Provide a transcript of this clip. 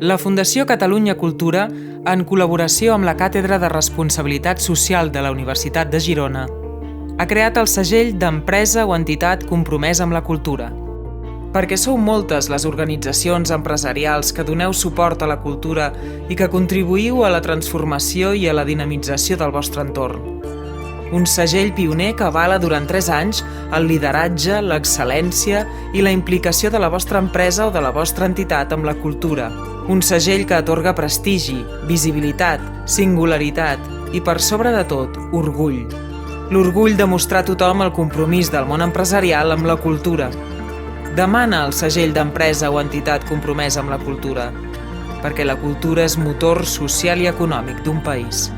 La Fundació Catalunya Cultura, en col·laboració amb la Càtedra de Responsabilitat Social de la Universitat de Girona, ha creat el segell d'empresa o entitat compromesa amb la cultura. Perquè sou moltes les organitzacions empresarials que doneu suport a la cultura i que contribuïu a la transformació i a la dinamització del vostre entorn. Un segell pioner que avala durant 3 anys el lideratge, l'excel·lència i la implicació de la vostra empresa o de la vostra entitat amb la cultura. Un segell que atorga prestigi, visibilitat, singularitat i, per sobre de tot, orgull. L'orgull de mostrar a tothom el compromís del món empresarial amb la cultura. Demana el segell d'empresa o entitat compromesa amb la cultura, perquè la cultura és motor social i econòmic d'un país.